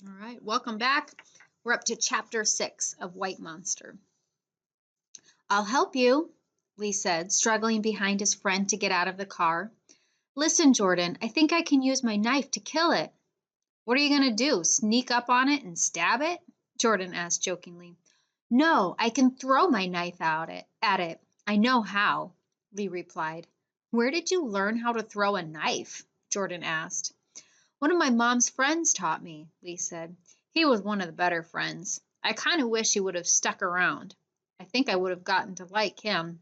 All right, welcome back. We're up to chapter 6 of White Monster. I'll help you, Lee said, struggling behind his friend to get out of the car. Listen, Jordan, I think I can use my knife to kill it. What are you going to do, sneak up on it and stab it? Jordan asked jokingly. No, I can throw my knife at it. I know how, Lee replied. Where did you learn how to throw a knife? Jordan asked. One of my mom's friends taught me, Lee said. He was one of the better friends. I kind of wish he would have stuck around. I think I would have gotten to like him.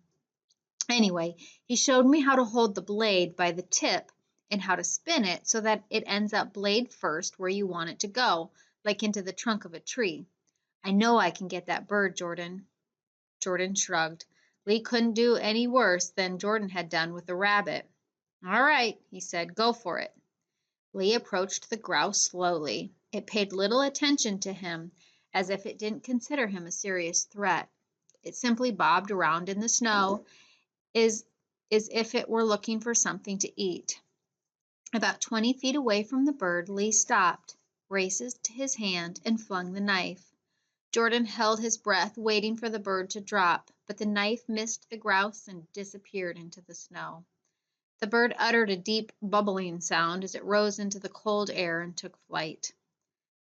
Anyway, he showed me how to hold the blade by the tip and how to spin it so that it ends up blade first where you want it to go, like into the trunk of a tree. I know I can get that bird, Jordan. Jordan shrugged. Lee couldn't do any worse than Jordan had done with the rabbit. All right, he said, go for it. Lee approached the grouse slowly. It paid little attention to him, as if it didn't consider him a serious threat. It simply bobbed around in the snow, as if it were looking for something to eat. About 20 feet away from the bird, Lee stopped, raised his hand, and flung the knife. Jordan held his breath, waiting for the bird to drop, but the knife missed the grouse and disappeared into the snow. The bird uttered a deep bubbling sound as it rose into the cold air and took flight.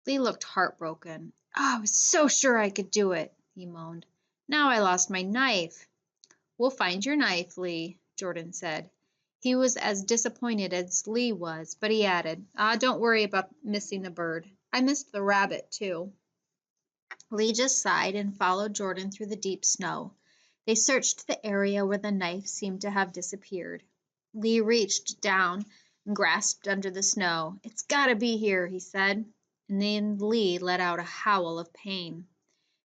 Lee looked heartbroken. Oh, I was so sure I could do it, he moaned. Now I lost my knife. We'll find your knife, Lee, Jordan said. He was as disappointed as Lee was, but he added, don't worry about missing the bird. I missed the rabbit, too. Lee just sighed and followed Jordan through the deep snow. They searched the area where the knife seemed to have disappeared. Lee reached down and grasped under the snow. It's got to be here, he said. And then Lee let out a howl of pain.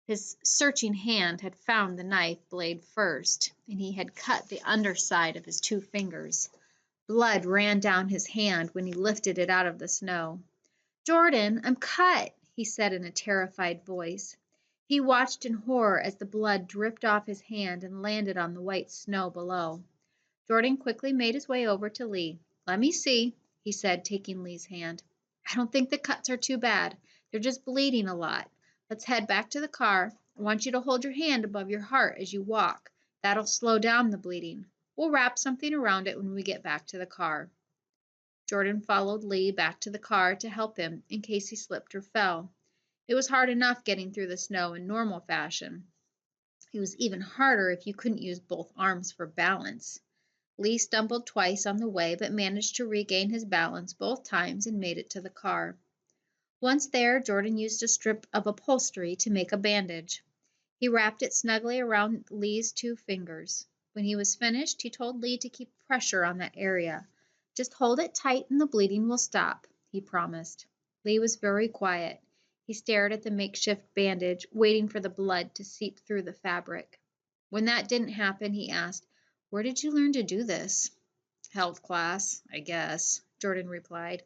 His searching hand had found the knife blade first, and he had cut the underside of his 2 fingers. Blood ran down his hand when he lifted it out of the snow. Jordan, I'm cut, he said in a terrified voice. He watched in horror as the blood dripped off his hand and landed on the white snow below. Jordan quickly made his way over to Lee. Let me see, he said, taking Lee's hand. I don't think the cuts are too bad. They're just bleeding a lot. Let's head back to the car. I want you to hold your hand above your heart as you walk. That'll slow down the bleeding. We'll wrap something around it when we get back to the car. Jordan followed Lee back to the car to help him in case he slipped or fell. It was hard enough getting through the snow in normal fashion. It was even harder if you couldn't use both arms for balance. Lee stumbled twice on the way, but managed to regain his balance both times and made it to the car. Once there, Jordan used a strip of upholstery to make a bandage. He wrapped it snugly around Lee's 2 fingers. When he was finished, he told Lee to keep pressure on that area. Just hold it tight and the bleeding will stop, he promised. Lee was very quiet. He stared at the makeshift bandage, waiting for the blood to seep through the fabric. When that didn't happen, he asked, Where did you learn to do this? Health class, I guess, Jordan replied.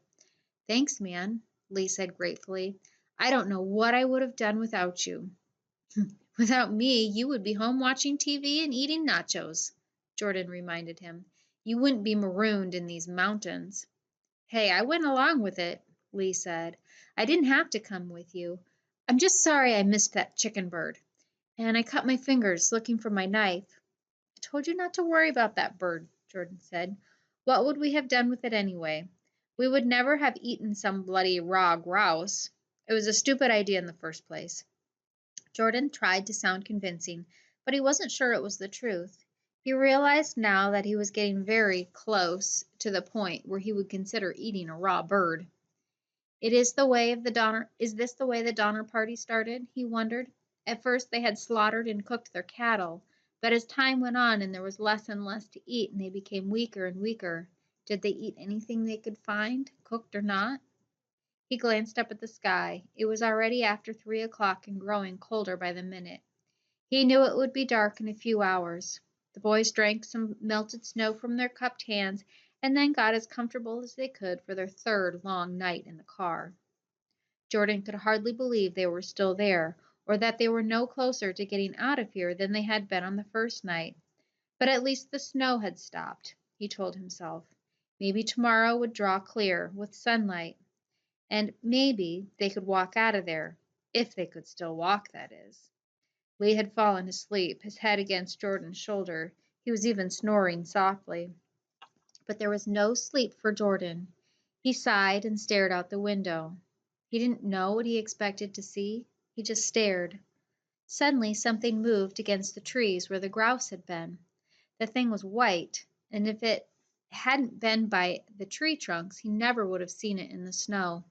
Thanks, man, Lee said gratefully. I don't know what I would have done without you. Without me, you would be home watching TV and eating nachos, Jordan reminded him. You wouldn't be marooned in these mountains. Hey, I went along with it, Lee said. I didn't have to come with you. I'm just sorry I missed that chicken bird. And I cut my fingers looking for my knife. I told you not to worry about that bird, Jordan said. What would we have done with it anyway? We would never have eaten some bloody raw grouse. It was a stupid idea in the first place. Jordan tried to sound convincing, but he wasn't sure it was the truth. He realized now that he was getting very close to the point where he would consider eating a raw bird. Is this the way the Donner Party started? He wondered. At first they had slaughtered and cooked their cattle, but as time went on and there was less and less to eat and they became weaker and weaker, did they eat anything they could find, cooked or not? He glanced up at the sky. It was already after 3 o'clock and growing colder by the minute. He knew it would be dark in a few hours. The boys drank some melted snow from their cupped hands and then got as comfortable as they could for their 3rd long night in the car. Jordan could hardly believe they were still there, or that they were no closer to getting out of here than they had been on the first night. But at least the snow had stopped, he told himself. Maybe tomorrow would draw clear, with sunlight. and maybe they could walk out of there, if they could still walk, that is. Lee had fallen asleep, his head against Jordan's shoulder. He was even snoring softly. But there was no sleep for Jordan. He sighed and stared out the window. He didn't know what he expected to see. He just stared. Suddenly something moved against the trees where the grouse had been. The thing was white, and if it hadn't been by the tree trunks, he never would have seen it in the snow.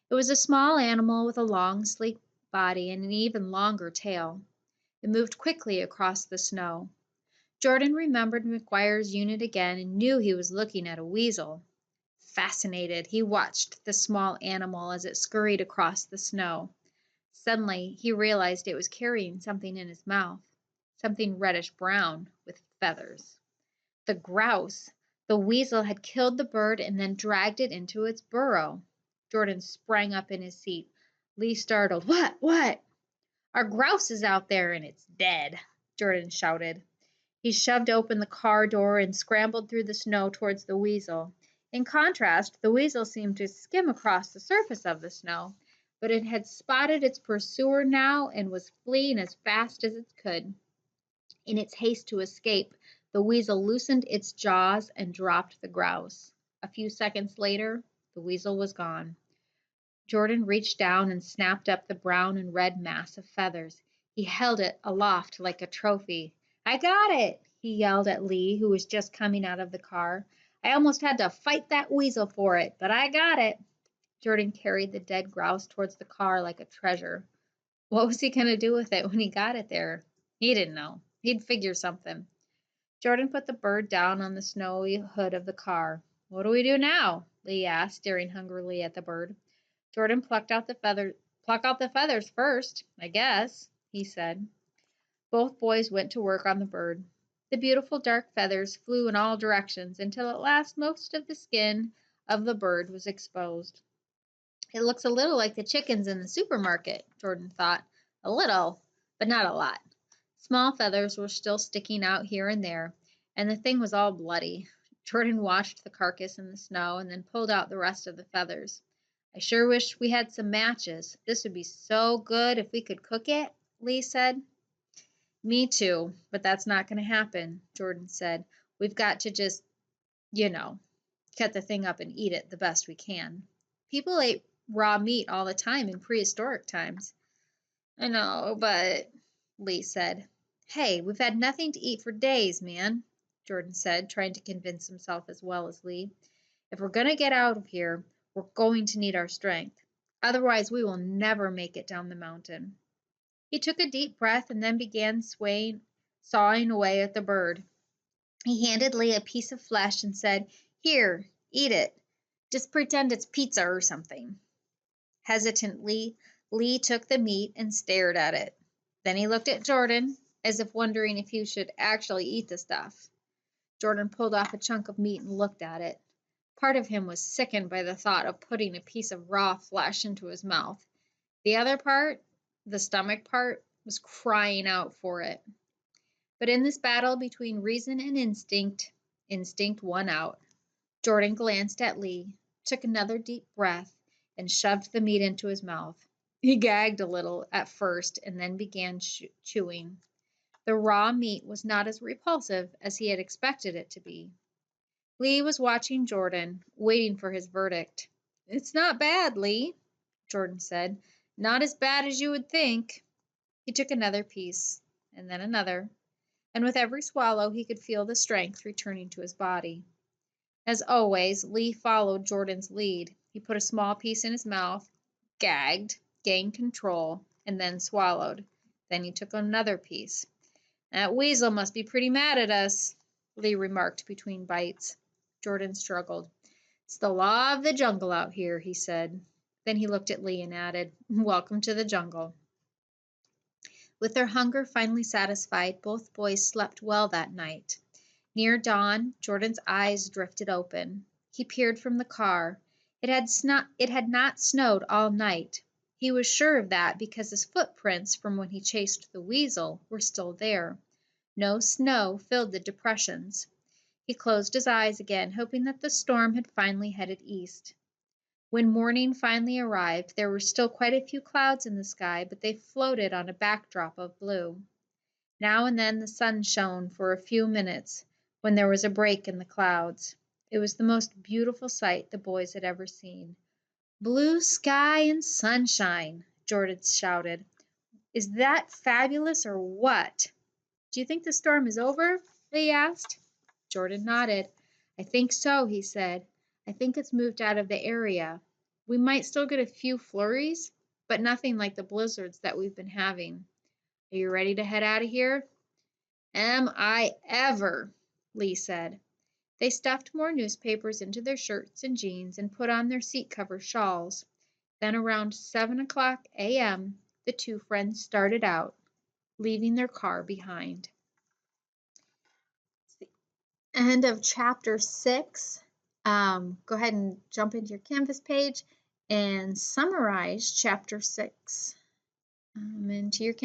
It was a small animal with a long, sleek body and an even longer tail. It moved quickly across the snow. Jordan remembered McGuire's unit again and knew he was looking at a weasel. Fascinated, he watched the small animal as it scurried across the snow. Suddenly, he realized it was carrying something in its mouth, something reddish-brown with feathers. The grouse! The weasel had killed the bird and then dragged it into its burrow. Jordan sprang up in his seat. Lee startled. What? What? Our grouse is out there and it's dead, Jordan shouted. He shoved open the car door and scrambled through the snow towards the weasel. In contrast, the weasel seemed to skim across the surface of the snow, but it had spotted its pursuer now and was fleeing as fast as it could. In its haste to escape, the weasel loosened its jaws and dropped the grouse. A few seconds later, the weasel was gone. Jordan reached down and snapped up the brown and red mass of feathers. He held it aloft like a trophy. I got it, he yelled at Lee, who was just coming out of the car. I almost had to fight that weasel for it, but I got it. Jordan carried the dead grouse towards the car like a treasure. What was he going to do with it when he got it there? He didn't know. He'd figure something. Jordan put the bird down on the snowy hood of the car. What do we do now? Lee asked, staring hungrily at the bird. Jordan pluck out the feathers first, I guess, he said. Both boys went to work on the bird. The beautiful dark feathers flew in all directions until at last most of the skin of the bird was exposed. It looks a little like the chickens in the supermarket, Jordan thought. A little, but not a lot. Small feathers were still sticking out here and there, and the thing was all bloody. Jordan washed the carcass in the snow and then pulled out the rest of the feathers. I sure wish we had some matches. This would be so good if we could cook it, Lee said. Me too, but that's not going to happen, Jordan said. We've got to just, you know, cut the thing up and eat it the best we can. People ate raw meat all the time in prehistoric times. I know, but, Lee said. Hey, we've had nothing to eat for days, man, Jordan said, trying to convince himself as well as Lee. If we're going to get out of here, we're going to need our strength. Otherwise, we will never make it down the mountain. He took a deep breath and then began sawing away at the bird. He handed Lee a piece of flesh and said, Here, eat it. Just pretend it's pizza or something. Hesitantly, Lee took the meat and stared at it. Then he looked at Jordan, as if wondering if he should actually eat the stuff. Jordan pulled off a chunk of meat and looked at it. Part of him was sickened by the thought of putting a piece of raw flesh into his mouth. The other part, the stomach part, was crying out for it. But in this battle between reason and instinct, instinct won out. Jordan glanced at Lee, took another deep breath, and shoved the meat into his mouth. He gagged a little at first and then began chewing. The raw meat was not as repulsive as he had expected it to be. Lee was watching Jordan, waiting for his verdict. It's not bad, Lee, Jordan said. Not as bad as you would think. He took another piece, and then another, and with every swallow he could feel the strength returning to his body. As always, Lee followed Jordan's lead. He put a small piece in his mouth, gagged, gained control, and then swallowed. Then he took another piece. That weasel must be pretty mad at us, Lee remarked between bites. Jordan struggled. It's the law of the jungle out here, he said. Then he looked at Lee and added, Welcome to the jungle. With their hunger finally satisfied, both boys slept well that night. Near dawn, Jordan's eyes drifted open. He peered from the car. It had not snowed all night. He was sure of that because his footprints from when he chased the weasel were still there. No snow filled the depressions. He closed his eyes again, hoping that the storm had finally headed east. When morning finally arrived, there were still quite a few clouds in the sky, but they floated on a backdrop of blue. Now and then the sun shone for a few minutes when there was a break in the clouds. It was the most beautiful sight the boys had ever seen. "Blue sky and sunshine," Jordan shouted. "Is that fabulous or what?" "Do you think the storm is over?" Lee asked. Jordan nodded. "I think so," he said. "I think it's moved out of the area. We might still get a few flurries, but nothing like the blizzards that we've been having. Are you ready to head out of here?" "Am I ever!" Lee said. They stuffed more newspapers into their shirts and jeans and put on their seat cover shawls. Then around 7 o'clock a.m., the two friends started out, leaving their car behind. It's the end of chapter 6. Go ahead and jump into your Canvas page and summarize chapter 6 into your Canvas.